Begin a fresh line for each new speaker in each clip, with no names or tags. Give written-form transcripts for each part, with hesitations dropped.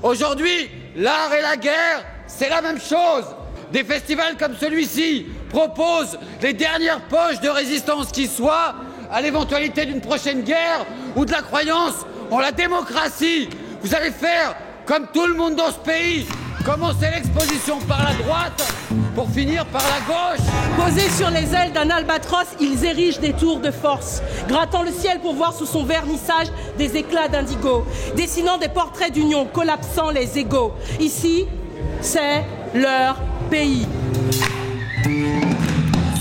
Aujourd'hui, l'art et la guerre, c'est la même chose. Des festivals comme celui-ci proposent les dernières poches de résistance qui soient à l'éventualité d'une prochaine guerre ou de la croyance en la démocratie. Vous allez faire comme tout le monde dans ce pays. Commencer l'exposition par la droite pour finir par la gauche.
Posés sur les ailes d'un albatros, ils érigent des tours de force, grattant le ciel pour voir sous son vernissage des éclats d'indigo, dessinant des portraits d'union, collapsant les égaux. Ici, c'est leur pays.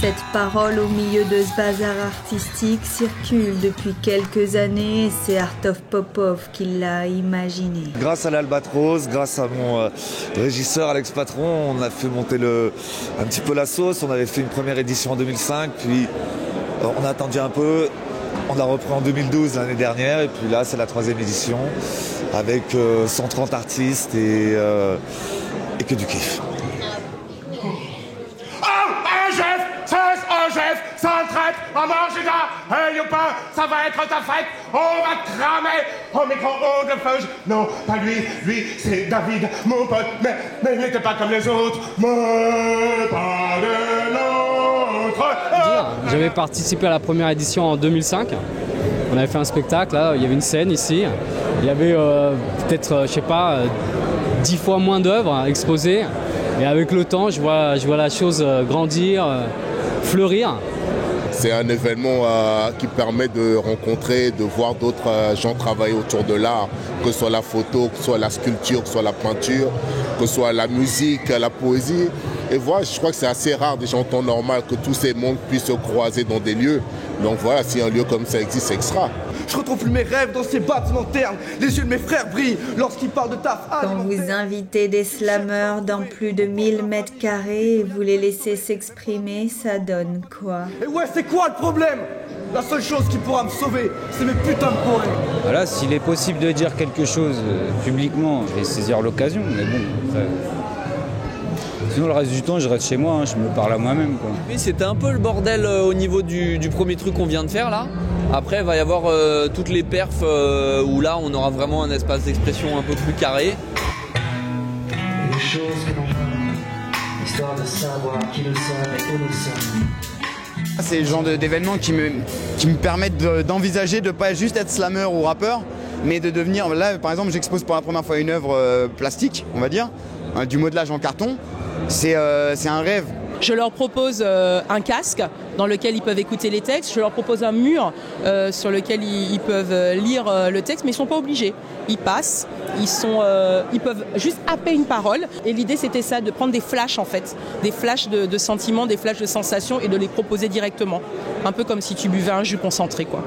Cette parole au milieu de ce bazar artistique circule depuis quelques années et c'est Artov Popov qui l'a imaginé.
Grâce à l'Albatros, grâce à mon régisseur Alex Patron, on a fait monter un petit peu la sauce. On avait fait une première édition en 2005, puis on a attendu un peu. On a repris en 2012 l'année dernière et puis là c'est la 3e édition avec 130 artistes et que du kiff.
Sans traite, on mange gars, hey ou pas, ça va être ta fête, on va cramer au micro-ondes de feu. Non, pas lui c'est David, mon pote, mais il n'était pas comme les autres, mais pas de l'autre.
J'avais participé à la première édition en 2005, on avait fait un spectacle, là, il y avait une scène ici, il y avait peut-être, 10 fois moins d'œuvres exposées, et avec le temps, je vois la chose grandir, fleurir.
C'est un événement qui permet de rencontrer, de voir d'autres gens travailler autour de l'art, que ce soit la photo, que ce soit la sculpture, que ce soit la peinture, que ce soit la musique, la poésie. Et voilà, je crois que c'est assez rare déjà en temps normal que tous ces mondes puissent se croiser dans des lieux. Donc voilà, si un lieu comme ça existe, c'est extra.
Je retrouve plus mes rêves dans ces bâtiments ternes. Les yeux de mes frères brillent lorsqu'ils parlent de taf.
Quand vous invitez des slameurs dans plus de 1000 mètres carrés et vous les laissez s'exprimer, ça donne quoi?
Et ouais, c'est quoi le problème? La seule chose qui pourra me sauver, c'est mes putains de poèmes.
Voilà, s'il est possible de dire quelque chose publiquement, je vais saisir l'occasion, mais bon, après... Sinon, le reste du temps, je reste chez moi, je me parle à moi-même.
Oui, c'était un peu le bordel au niveau du premier truc qu'on vient de faire là. Après, il va y avoir toutes les perfs où là, on aura vraiment un espace d'expression un peu plus carré.
Les choses que l'on voit, histoire de savoir qui nous sommes et où nous sommes.
C'est le genre d'événement qui me permettent d'envisager de ne pas juste être slammer ou rappeur, mais de devenir, là par exemple j'expose pour la première fois une œuvre plastique, on va dire, du modelage en carton. C'est un rêve.
Je leur propose un casque dans lequel ils peuvent écouter les textes. Je leur propose un mur sur lequel ils peuvent lire le texte, mais ils ne sont pas obligés. Ils passent, ils peuvent juste happer une parole. Et l'idée, c'était ça, de prendre des flashs en fait. Des flashs de sentiments, des flashs de sensations et de les proposer directement. Un peu comme si tu buvais un jus concentré, quoi.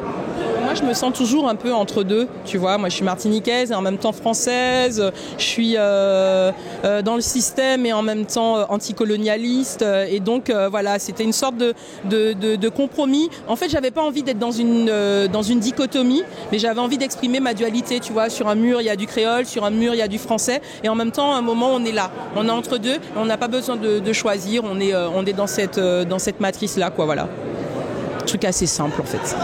Moi, je me sens toujours un peu entre deux, tu vois. Moi, je suis martiniquaise et en même temps française. Je suis dans le système et en même temps anticolonialiste. Et donc, voilà, c'était une sorte de compromis. En fait, j'avais pas envie d'être dans une dichotomie, mais j'avais envie d'exprimer ma dualité, tu vois. Sur un mur, il y a du créole, sur un mur, il y a du français. Et en même temps, à un moment, on est là. On est entre deux. On n'a pas besoin de choisir. On est dans cette matrice-là, quoi, voilà. Un truc assez simple, en fait.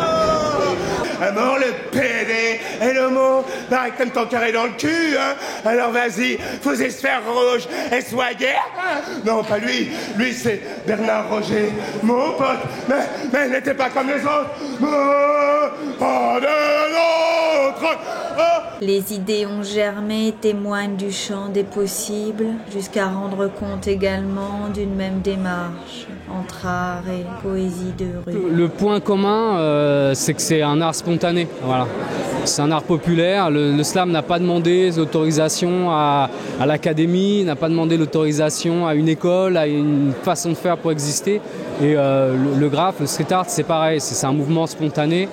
Mort le PD et le mot, pareil comme ton carré dans le cul, hein. Alors vas-y, faisez sphère rouge et soyez. Non, pas lui, lui c'est Bernard Roger, mon pote, mais il n'était pas comme les autres. Pas de l'autre.
Les idées ont germé, témoignent du champ des possibles, jusqu'à rendre compte également d'une même démarche entre art et poésie de rue.
Le point commun, c'est que c'est un art spontané. Voilà. C'est un art populaire. Le slam n'a pas demandé l'autorisation à l'académie, n'a pas demandé l'autorisation à une école, à une façon de faire pour exister. Et le graphe, le street art, c'est pareil. C'est un mouvement spontané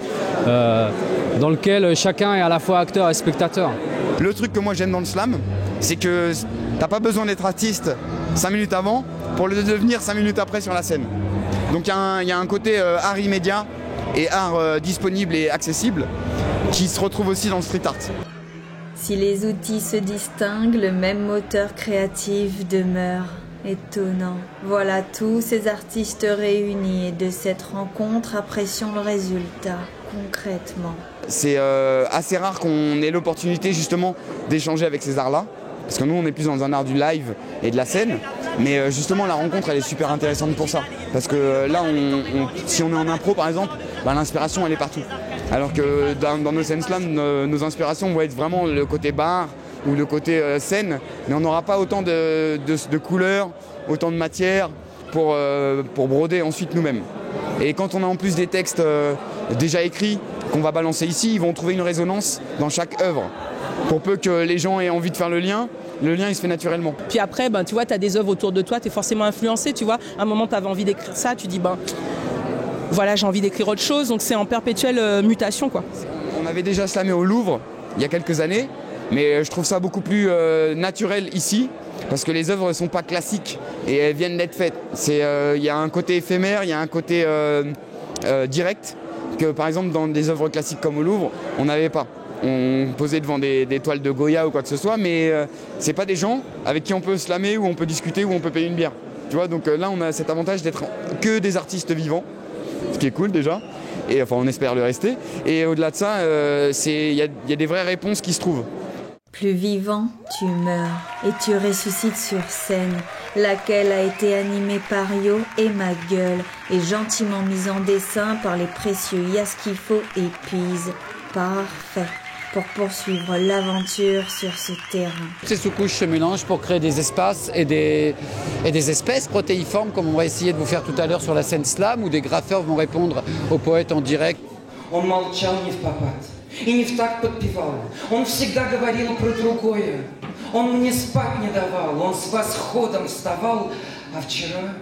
dans lequel chacun est à la fois acteur et spectateur.
Le truc que moi j'aime dans le slam, c'est que t'as pas besoin d'être artiste 5 minutes avant pour le devenir 5 minutes après sur la scène. Donc il y a un côté art immédiat et art disponible et accessible qui se retrouve aussi dans le street art.
Si les outils se distinguent, le même moteur créatif demeure. Étonnant. Voilà tous ces artistes réunis et de cette rencontre apprécions le résultat, concrètement.
C'est assez rare qu'on ait l'opportunité justement d'échanger avec ces arts-là, parce que nous on est plus dans un art du live et de la scène, mais justement la rencontre elle est super intéressante pour ça, parce que là si on est en impro par exemple, l'inspiration elle est partout, alors que dans nos scènes slam, nos inspirations vont être vraiment le côté bar, ou le côté scène, mais on n'aura pas autant de couleurs, autant de matière pour broder ensuite nous-mêmes. Et quand on a en plus des textes déjà écrits qu'on va balancer ici, ils vont trouver une résonance dans chaque œuvre. Pour peu que les gens aient envie de faire le lien il se fait naturellement.
Puis après, tu vois, tu as des œuvres autour de toi, tu es forcément influencé, tu vois. À un moment, tu avais envie d'écrire ça, tu dis, voilà, j'ai envie d'écrire autre chose, donc c'est en perpétuelle mutation, quoi.
On avait déjà slamé au Louvre il y a quelques années, mais je trouve ça beaucoup plus naturel ici, parce que les œuvres ne sont pas classiques et elles viennent d'être faites. Il y a un côté éphémère, il y a un côté direct, que par exemple dans des œuvres classiques comme au Louvre, on n'avait pas. On posait devant des toiles de Goya ou quoi que ce soit, mais c'est pas des gens avec qui on peut slammer, ou on peut discuter, ou on peut payer une bière. Tu vois, donc là on a cet avantage d'être que des artistes vivants, ce qui est cool déjà, et enfin on espère le rester. Et au-delà de ça, il y a des vraies réponses qui se trouvent.
Plus vivant, tu meurs et tu ressuscites sur scène, laquelle a été animée par Yo et ma gueule et gentiment mise en dessin par les précieux Yaskifo et Pease. Parfait pour poursuivre l'aventure sur ce terrain.
Ces sous-couches se mélangent pour créer des espaces et des espèces protéiformes, comme on va essayer de vous faire tout à l'heure sur la scène slam, où des graffeurs vont répondre aux poètes en direct.
Он молчал не в попад и не в такт подпевал. Он всегда говорил про другое. Он мне спать не давал. Он с восходом вставал, а вчера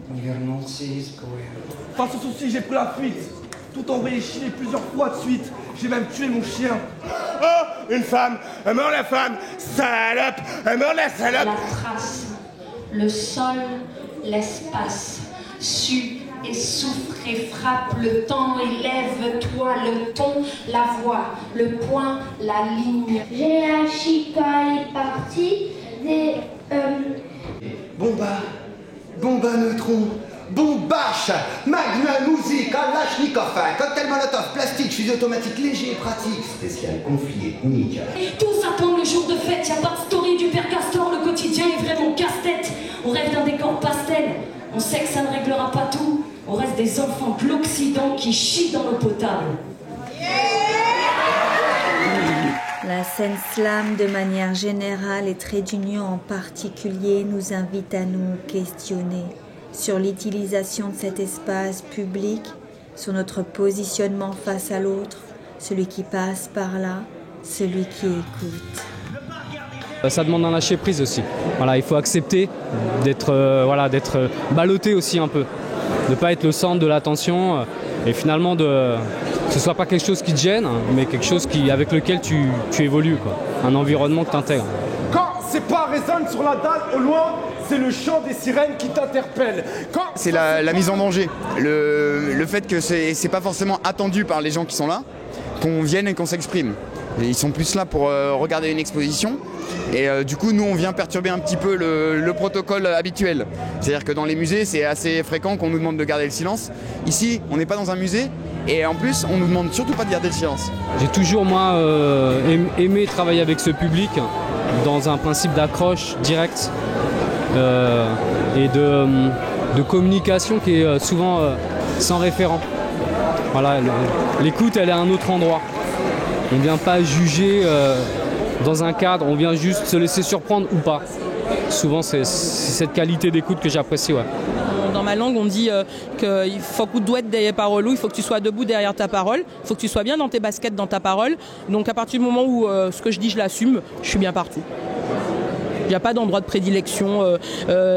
не вернулся из боя.
Face au souci, j'ai pris la fuite, tout envoyé chier plusieurs fois de suite. J'ai même tué mon chien.
Oh, une femme, elle meurt la femme, salope, elle meurt la salope.
La trace, le sol, l'espace, sue et souffre et frappe le temps, élève-toi le ton, la voix, le point, la ligne.
GHIPA est parti des...
Bomba neutron, bombache, Magnum musique, Kalachnikov, cocktail molotov, plastique, fusil automatique léger et pratique, spécial conflit ethnique.
Tous attendent le jour de fête, y'a pas de story du père Castor, le quotidien est vraiment casse-tête. On rêve d'un décor pastel, on sait que ça ne réglera pas tout. On reste des enfants de l'Occident qui chient dans l'eau potable.
La scène slam de manière générale et Trait d'Union en particulier nous invite à nous questionner sur l'utilisation de cet espace public, sur notre positionnement face à l'autre, celui qui passe par là, celui qui écoute.
Ça demande un lâcher prise aussi. Voilà, il faut accepter d'être ballotté aussi un peu, de ne pas être le centre de l'attention et finalement que ce ne soit pas quelque chose qui te gêne, mais quelque chose avec lequel tu évolues, quoi. Un environnement que tu intègres.
Quand c'est pas résonne sur la dalle au loin, c'est le chant des sirènes qui t'interpelle.
C'est la mise en danger, le fait que c'est pas forcément attendu par les gens qui sont là, qu'on vienne et qu'on s'exprime. Ils sont plus là pour regarder une exposition. Et du coup, nous, on vient perturber un petit peu le protocole habituel. C'est-à-dire que dans les musées, c'est assez fréquent qu'on nous demande de garder le silence. Ici, on n'est pas dans un musée. Et en plus, on nous demande surtout pas de garder le silence.
J'ai toujours, moi, aimé travailler avec ce public dans un principe d'accroche directe et de communication qui est souvent sans référent. Voilà, l'écoute, elle est à un autre endroit. On ne vient pas juger dans un cadre, on vient juste se laisser surprendre ou pas. Souvent, c'est cette qualité d'écoute que j'apprécie. Ouais.
Dans ma langue, on dit qu'il faut que tu dois être derrière parole, il faut que tu sois debout derrière ta parole, il faut que tu sois bien dans tes baskets, dans ta parole. Donc à partir du moment où ce que je dis, je l'assume, je suis bien partout. Il n'y a pas d'endroit de prédilection.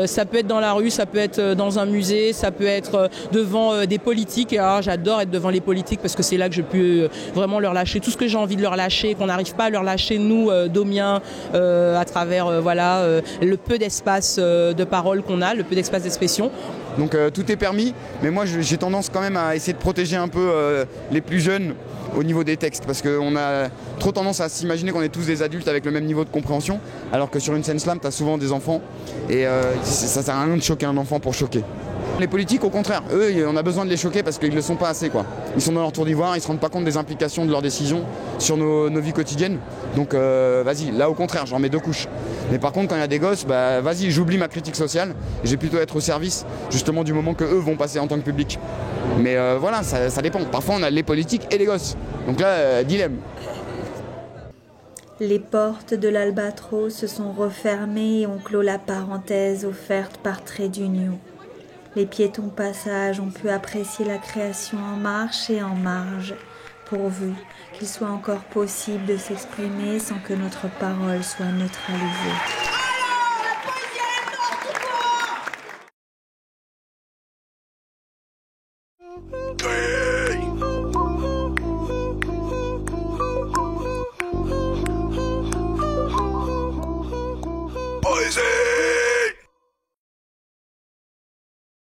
Ça peut être dans la rue, ça peut être dans un musée, ça peut être devant des politiques. Et alors, j'adore être devant les politiques parce que c'est là que je peux vraiment leur lâcher tout ce que j'ai envie de leur lâcher, qu'on n'arrive pas à leur lâcher, nous, Domiens, à travers le peu d'espace de parole qu'on a, le peu d'espace d'expression.
Donc tout est permis, mais moi j'ai tendance quand même à essayer de protéger un peu les plus jeunes au niveau des textes, parce qu'on a trop tendance à s'imaginer qu'on est tous des adultes avec le même niveau de compréhension, alors que sur une scène slam, tu as souvent des enfants, et ça sert à rien de choquer un enfant pour choquer. Les politiques, au contraire, eux, on a besoin de les choquer parce qu'ils ne le sont pas assez, quoi. Ils sont dans leur tour d'ivoire, ils ne se rendent pas compte des implications de leurs décisions sur nos vies quotidiennes. Donc vas-y, là au contraire, j'en mets 2 couches. Mais par contre, quand il y a des gosses, bah vas-y, j'oublie ma critique sociale, et je vais plutôt être au service justement du moment que eux vont passer en tant que public. Mais voilà, ça dépend. Parfois, on a les politiques et les gosses. Donc là, dilemme.
Les portes de l'Albatros se sont refermées et ont clos la parenthèse offerte par Trait d'Union. Les piétons passage ont pu apprécier la création en marche et en marge, pourvu qu'il soit encore possible de s'exprimer sans que notre parole soit neutralisée.
Poésie.